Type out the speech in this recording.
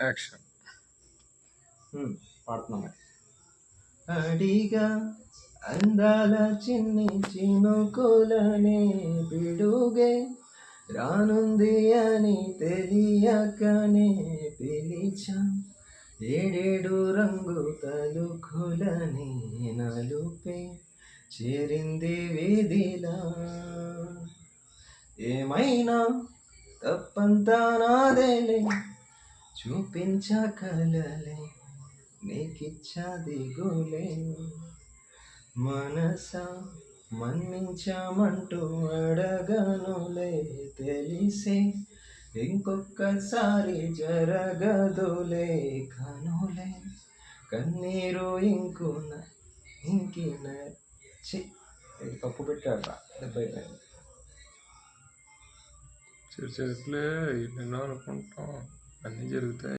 Action. పాడుతున్నాం. అడిగా అందాల చిన్ని చినుకులనే పిడుగే రానుంది అని తెలియకనే పిలిచా ఏడేడు రంగు తలుకులని నలుపే చేరింది వీధిలా ఏమైనా తప్పంతా నాదేలే చూపించగలలే నీకిచ్చా దిగులే మనసా మన్నించమంటూ అడగనులే తెలిసే ఇంకొకసారి జరగదులే కనులే కన్నీరు ఇంకున ఇంకిన తప్పు పెట్టాడ 70 చరిత్రలే ఎన్నో అనుకుంటాం, అన్నీ జరుగుతాయి.